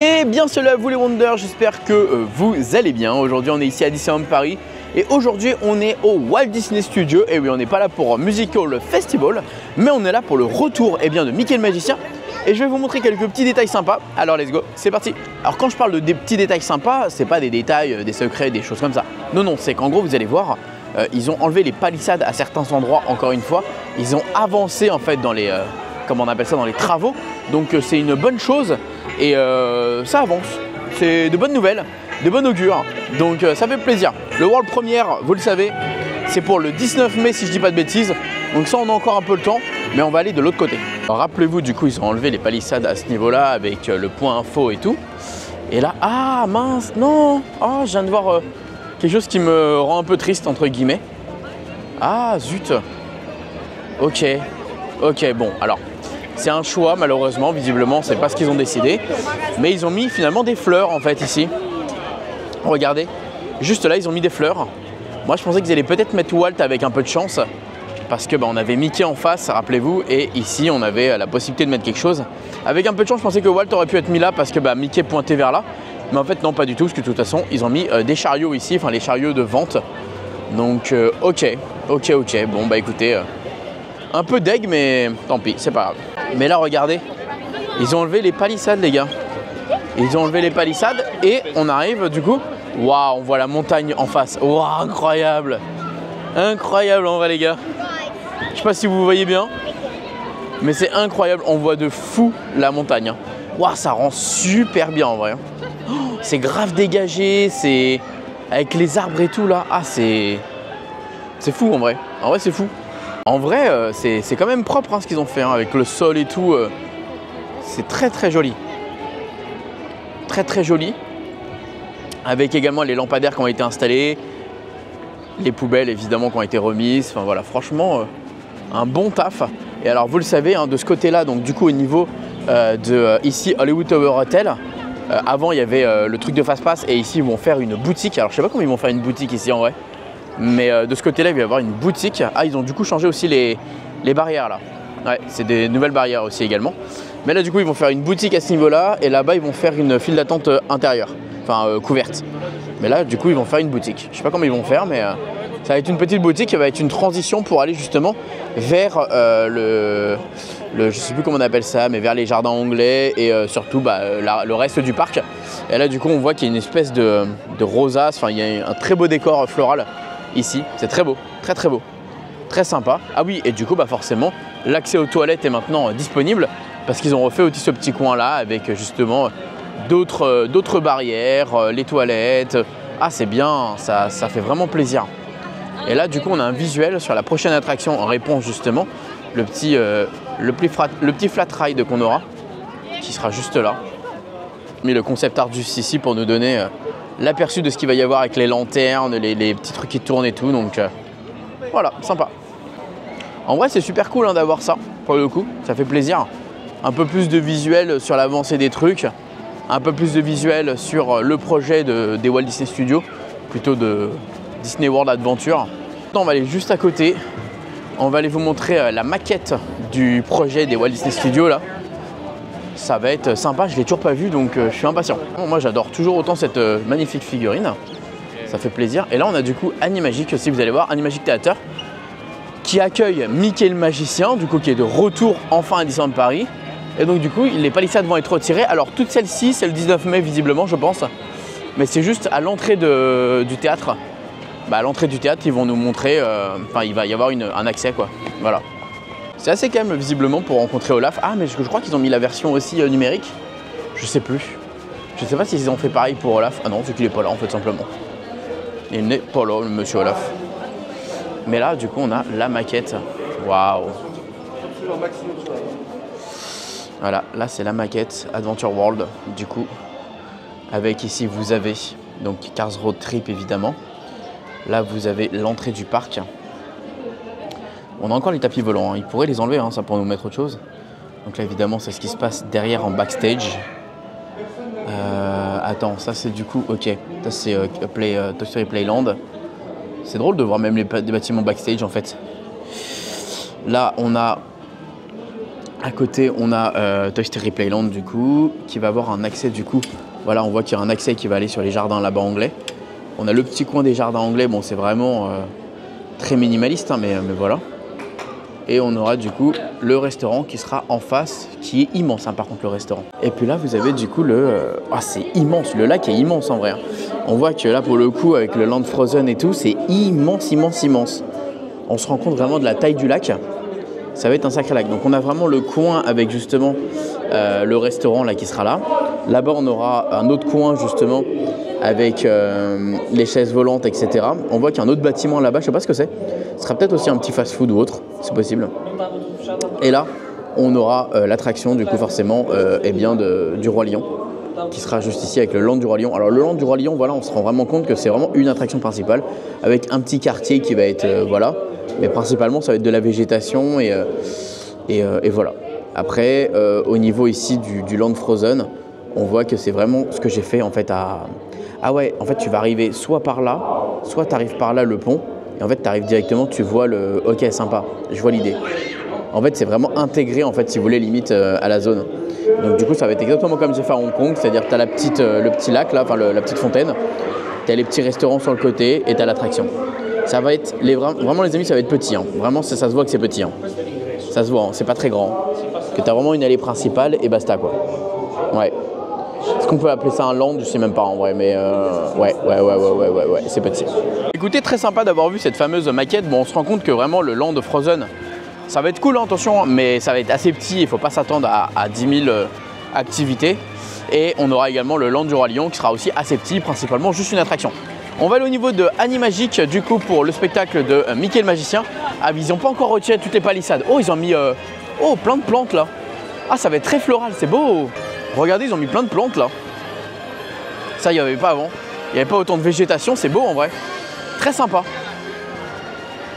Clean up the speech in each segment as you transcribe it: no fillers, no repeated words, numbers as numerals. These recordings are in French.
Et bien salut à vous les Wonders, j'espère que vous allez bien. Aujourd'hui on est ici à Disneyland Paris et aujourd'hui on est au Walt Disney Studio. Et oui, on n'est pas là pour Musical Festival, mais on est là pour le retour de Mickey le Magicien. Et je vais vous montrer quelques petits détails sympas. Alors let's go, c'est parti. Alors quand je parle de des petits détails sympas, c'est pas des détails, des secrets, des choses comme ça. Non, c'est qu'en gros vous allez voir, ils ont enlevé les palissades à certains endroits encore une fois. Ils ont avancé en fait dans les, comment on appelle ça, dans les travaux. Donc c'est une bonne chose. Et ça avance, c'est de bonnes nouvelles, de bon augure, donc ça fait plaisir. Le World Premiere, vous le savez, c'est pour le 19 mai si je dis pas de bêtises, donc ça on a encore un peu le temps, mais on va aller de l'autre côté. Rappelez-vous, du coup ils ont enlevé les palissades à ce niveau-là avec le point info et tout. Et là, ah mince, non, oh, je viens de voir quelque chose qui me rend un peu triste entre guillemets. Ah zut, ok, bon alors. C'est un choix, malheureusement, visiblement, c'est pas ce qu'ils ont décidé. Mais ils ont mis finalement des fleurs en fait ici. Regardez, juste là, ils ont mis des fleurs. Moi, je pensais qu'ils allaient peut-être mettre Walt avec un peu de chance. Parce que on avait Mickey en face, rappelez-vous. Et ici, on avait la possibilité de mettre quelque chose. Avec un peu de chance, je pensais que Walt aurait pu être mis là parce que Mickey pointait vers là. Mais en fait, non, pas du tout. Parce que de toute façon, ils ont mis des chariots ici, enfin les chariots de vente. Donc, ok. Bon, écoutez, un peu deg, mais tant pis, c'est pas grave. Mais là, regardez, ils ont enlevé les palissades, les gars. Ils ont enlevé les palissades et on arrive du coup. Waouh, on voit la montagne en face. Waouh, incroyable. Incroyable en vrai, les gars. Je sais pas si vous voyez bien, mais c'est incroyable. On voit de fou la montagne. Waouh, ça rend super bien en vrai. Oh, c'est grave dégagé, c'est avec les arbres et tout là. Ah, c'est fou en vrai. En vrai, c'est fou. En vrai, c'est quand même propre ce qu'ils ont fait avec le sol et tout. C'est très joli. Très joli. Avec également les lampadaires qui ont été installés. Les poubelles évidemment qui ont été remises. Enfin voilà, franchement, un bon taf. Et alors vous le savez, de ce côté-là, donc du coup au niveau de ici Hollywood Tower Hotel. Avant il y avait le truc de Fast Pass et ici ils vont faire une boutique. Alors je sais pas comment ils vont faire une boutique ici en vrai. Mais de ce côté-là, il va y avoir une boutique. Ah, ils ont du coup changé aussi les barrières là. Ouais, c'est des nouvelles barrières aussi également. Mais là, du coup, ils vont faire une boutique à ce niveau-là. Et là-bas, ils vont faire une file d'attente intérieure. Enfin, couverte. Mais là, du coup, ils vont faire une boutique. Je sais pas comment ils vont faire, mais ça va être une petite boutique qui va être une transition pour aller justement vers je sais plus comment on appelle ça, mais vers les jardins anglais et surtout le reste du parc. Et là, du coup, on voit qu'il y a une espèce de rosace. Enfin, il y a un très beau décor floral. Ici, c'est très beau, très beau, très sympa. Ah oui, et du coup, forcément, l'accès aux toilettes est maintenant disponible parce qu'ils ont refait aussi ce petit coin là avec justement d'autres barrières, les toilettes. Ah, c'est bien, ça fait vraiment plaisir. Et là, du coup, on a un visuel sur la prochaine attraction en réponse justement, le petit flat ride qu'on aura, qui sera juste là. Mais le concept art juste ici pour nous donner l'aperçu de ce qu'il va y avoir avec les lanternes, les petits trucs qui tournent et tout. Donc voilà, sympa. En vrai, c'est super cool d'avoir ça, pour le coup. Ça fait plaisir. Un peu plus de visuel sur l'avancée des trucs. Un peu plus de visuel sur le projet des Walt Disney Studios, plutôt de Disney World Adventure. Maintenant, on va aller juste à côté. On va aller vous montrer la maquette du projet des Walt Disney Studios là. Ça va être sympa, je ne l'ai toujours pas vu, donc je suis impatient. Moi, j'adore toujours autant cette magnifique figurine. Ça fait plaisir. Et là, on a du coup Animagic, si vous allez voir, Animagic Theater, qui accueille Mickey le Magicien, du coup, qui est de retour enfin à Disneyland Paris. Et donc, du coup, les palissades vont être retirées. Alors, toutes celles-ci, c'est le 19 mai, visiblement, je pense. Mais c'est juste à l'entrée du théâtre. À l'entrée du théâtre, ils vont nous montrer, il va y avoir un accès, quoi. Voilà. C'est assez calme visiblement pour rencontrer Olaf. Ah, mais je crois qu'ils ont mis la version aussi numérique. Je sais plus. Je sais pas s'ils ont fait pareil pour Olaf. Ah non, c'est qu'il est pas là en fait simplement. Il n'est pas là le monsieur Olaf. Mais là du coup on a la maquette. Waouh. Voilà, là c'est la maquette Adventure World du coup. Avec ici vous avez donc Cars Road Trip évidemment. Là vous avez l'entrée du parc. On a encore les tapis volants, ils pourraient les enlever, ça pourrait nous mettre autre chose. Donc là évidemment c'est ce qui se passe derrière en backstage. Attends, ça c'est du coup, ok, ça c'est Toy Story Playland. C'est drôle de voir même des bâtiments backstage en fait. Là on a À côté, on a Toy Story Playland du coup, qui va avoir un accès du coup. Voilà, on voit qu'il y a un accès qui va aller sur les jardins là-bas anglais. On a le petit coin des jardins anglais, bon c'est vraiment très minimaliste, hein, mais voilà. Et on aura du coup le restaurant qui sera en face, qui est immense hein, par contre le restaurant. Et puis là vous avez du coup le... Ah c'est immense, le lac est immense en vrai. Hein. On voit que là pour le coup avec le Land Frozen et tout, c'est immense, immense, immense. On se rend compte vraiment de la taille du lac. Ça va être un sacré lac. Donc on a vraiment le coin avec justement le restaurant là qui sera là. Là-bas on aura un autre coin justement avec les chaises volantes, etc. On voit qu'il y a un autre bâtiment là-bas, je sais pas ce que c'est. Ce sera peut-être aussi un petit fast-food ou autre, c'est possible. Et là, on aura l'attraction du coup forcément eh bien du Roi Lion, qui sera juste ici avec le Land du Roi Lion. Alors le Land du Roi Lion, voilà, on se rend vraiment compte que c'est vraiment une attraction principale, avec un petit quartier qui va être, voilà, mais principalement ça va être de la végétation et voilà. Après, au niveau ici du Land Frozen, on voit que c'est vraiment ce que j'ai fait en fait à... Ah ouais, en fait tu vas arriver soit par là, soit tu arrives par là le pont, et en fait tu arrives directement, tu vois le... Ok, sympa, je vois l'idée. En fait c'est vraiment intégré en fait si vous voulez limite à la zone. Donc du coup ça va être exactement comme j'ai fait à Hong Kong, c'est-à-dire que tu as le petit lac là, enfin la petite fontaine, tu as les petits restaurants sur le côté et tu as l'attraction. Ça va être, vraiment les amis ça va être petit, hein. Vraiment ça se voit que c'est petit, hein. Ça se voit, hein. C'est pas très grand. Que tu as vraiment une allée principale et basta quoi. Ouais. Est-ce qu'on peut appeler ça un land? Je sais même pas en vrai, mais ouais, c'est petit. Écoutez, très sympa d'avoir vu cette fameuse maquette. Bon, on se rend compte que vraiment le Land Frozen, ça va être cool, hein, attention, mais ça va être assez petit. Il faut pas s'attendre à 10 000 activités. Et on aura également le Land du Roi Lion qui sera aussi assez petit, principalement juste une attraction. On va aller au niveau de Animagic, du coup, pour le spectacle de Mickey le Magicien. Ah, ils n'ont pas encore retiré toutes les palissades. Oh, ils ont mis plein de plantes là. Ah, ça va être très floral, c'est beau. Regardez, ils ont mis plein de plantes là. Ça, il n'y avait pas avant. Il n'y avait pas autant de végétation, c'est beau en vrai. Très sympa.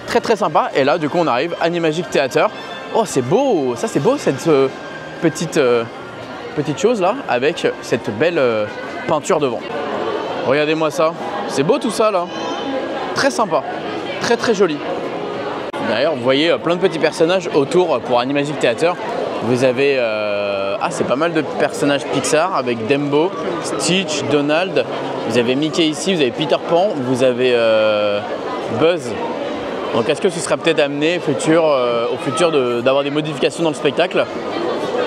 Très très sympa. Et là, du coup, on arrive Animagic Theater. Oh, c'est beau. Ça, c'est beau cette petite chose là, avec cette belle peinture devant. Regardez-moi ça. C'est beau tout ça là. Très sympa. Très très joli. D'ailleurs, vous voyez plein de petits personnages autour pour Animagic Theater. Vous avez... c'est pas mal de personnages Pixar avec Dumbo, Stitch, Donald. Vous avez Mickey ici, vous avez Peter Pan, vous avez Buzz. Donc est-ce que ce sera peut-être amené au futur d'avoir des modifications dans le spectacle?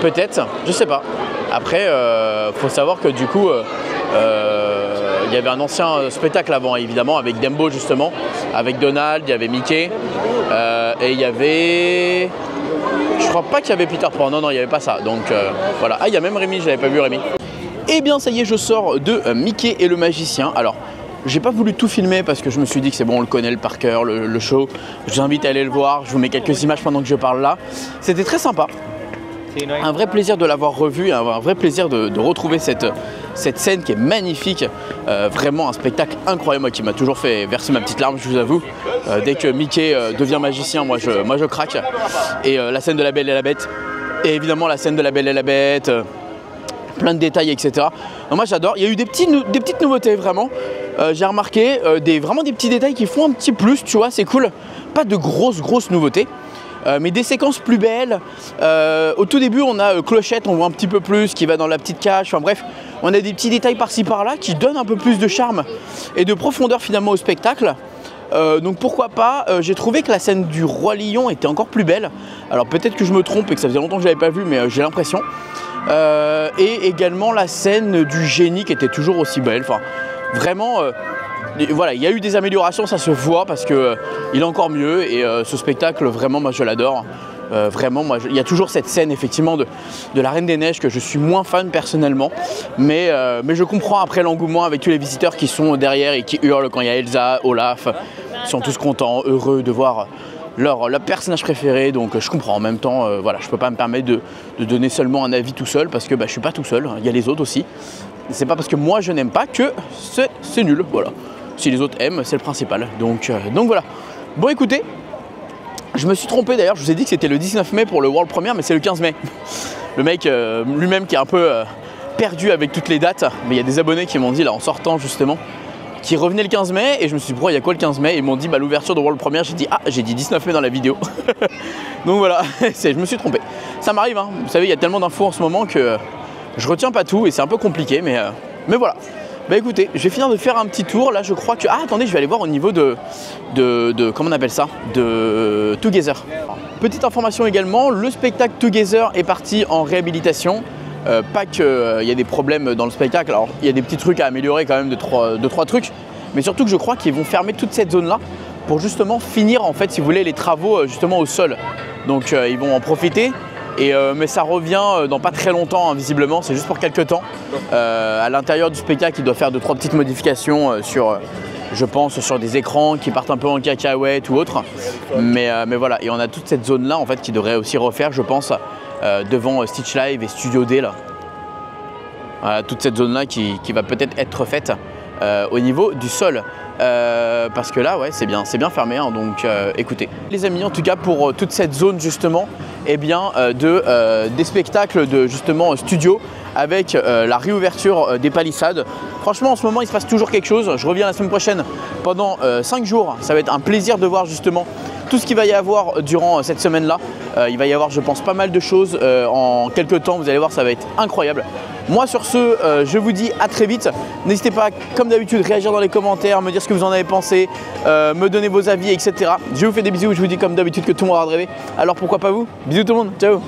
Peut-être, je sais pas. Après, faut savoir que du coup, il y avait un ancien spectacle avant, évidemment, avec Dumbo justement, avec Donald, il y avait Mickey, et il y avait... Je crois pas qu'il y avait Peter Pan, non, il n'y avait pas ça. Donc voilà. Ah, il y a même Rémi, je l'avais pas vu Rémi. Eh bien, ça y est, je sors de Mickey et le Magicien. Alors, j'ai pas voulu tout filmer parce que je me suis dit que c'est bon, on le connaît par cœur, le show. Je vous invite à aller le voir. Je vous mets quelques images pendant que je parle là. C'était très sympa. Un vrai plaisir de l'avoir revu, un vrai plaisir de retrouver cette scène qui est magnifique. Vraiment un spectacle incroyable, moi, qui m'a toujours fait verser ma petite larme, je vous avoue. Dès que Mickey devient magicien, moi je craque. Et la scène de la Belle et la Bête, et évidemment la scène de la Belle et la Bête, plein de détails, etc. Donc moi j'adore. Il y a eu des petites nouveautés vraiment. J'ai remarqué vraiment des petits détails qui font un petit plus, tu vois, c'est cool. Pas de grosses nouveautés. Mais des séquences plus belles. Au tout début, on a Clochette, on voit un petit peu plus, qui va dans la petite cage. Enfin bref, on a des petits détails par-ci par-là qui donnent un peu plus de charme et de profondeur finalement au spectacle. Donc pourquoi pas, j'ai trouvé que la scène du Roi Lion était encore plus belle. Alors peut-être que je me trompe et que ça faisait longtemps que je ne l'avais pas vu, mais j'ai l'impression. Et également la scène du génie qui était toujours aussi belle. Enfin, vraiment... voilà, il y a eu des améliorations, ça se voit parce que il est encore mieux et ce spectacle vraiment moi je l'adore. Vraiment moi il y a toujours cette scène effectivement de la Reine des Neiges que je suis moins fan personnellement, mais je comprends après l'engouement avec tous les visiteurs qui sont derrière et qui hurlent quand il y a Elsa, Olaf, ils sont tous contents, heureux de voir leur personnage préféré, donc je comprends. En même temps, voilà, je peux pas me permettre de donner seulement un avis tout seul parce que je suis pas tout seul, il y a les autres aussi. C'est pas parce que moi je n'aime pas que c'est nul, voilà. Si les autres aiment, c'est le principal. Donc voilà. Bon écoutez, je me suis trompé d'ailleurs, je vous ai dit que c'était le 19 mai pour le World Premiere, mais c'est le 15 mai. Le mec lui-même qui est un peu perdu avec toutes les dates, mais il y a des abonnés qui m'ont dit là en sortant justement qui revenait le 15 mai et je me suis dit pourquoi il y a quoi le 15 mai? Ils m'ont dit bah, l'ouverture de World Premiere, j'ai dit ah j'ai dit 19 mai dans la vidéo. Donc voilà, je me suis trompé. Ça m'arrive, hein. Vous savez il y a tellement d'infos en ce moment que je retiens pas tout et c'est un peu compliqué mais voilà. Bah écoutez, je vais finir de faire un petit tour. Là je crois que... Ah attendez, je vais aller voir au niveau de comment on appelle ça? De Together. Petite information également, le spectacle Together est parti en réhabilitation. Pas qu'il y a des problèmes dans le spectacle, alors il y a des petits trucs à améliorer quand même, deux, trois trucs, mais surtout que je crois qu'ils vont fermer toute cette zone là pour justement finir en fait si vous voulez les travaux justement au sol. Donc ils vont en profiter, mais ça revient dans pas très longtemps hein, visiblement, c'est juste pour quelques temps. À l'intérieur du spectacle il doit faire 2-3 petites modifications sur... je pense sur des écrans qui partent un peu en cacahuète ou autre, mais voilà, et on a toute cette zone là en fait qui devrait aussi refaire je pense devant Stitch Live et Studio D là. Voilà, toute cette zone là qui va peut-être être faite au niveau du sol. Parce que là ouais c'est bien fermé hein, donc écoutez les amis en tout cas pour toute cette zone justement eh bien, des spectacles de justement studio avec la réouverture des palissades. Franchement en ce moment il se passe toujours quelque chose, je reviens la semaine prochaine pendant 5 jours, ça va être un plaisir de voir justement tout ce qu'il va y avoir durant cette semaine là. Il va y avoir je pense pas mal de choses en quelques temps, vous allez voir ça va être incroyable. Moi sur ce, je vous dis à très vite. N'hésitez pas comme d'habitude réagir dans les commentaires, me dire ce que vous en avez pensé, me donner vos avis etc. Je vous fais des bisous, je vous dis comme d'habitude que tout le monde aura rêvé. Alors pourquoi pas vous? Bisous tout le monde, ciao.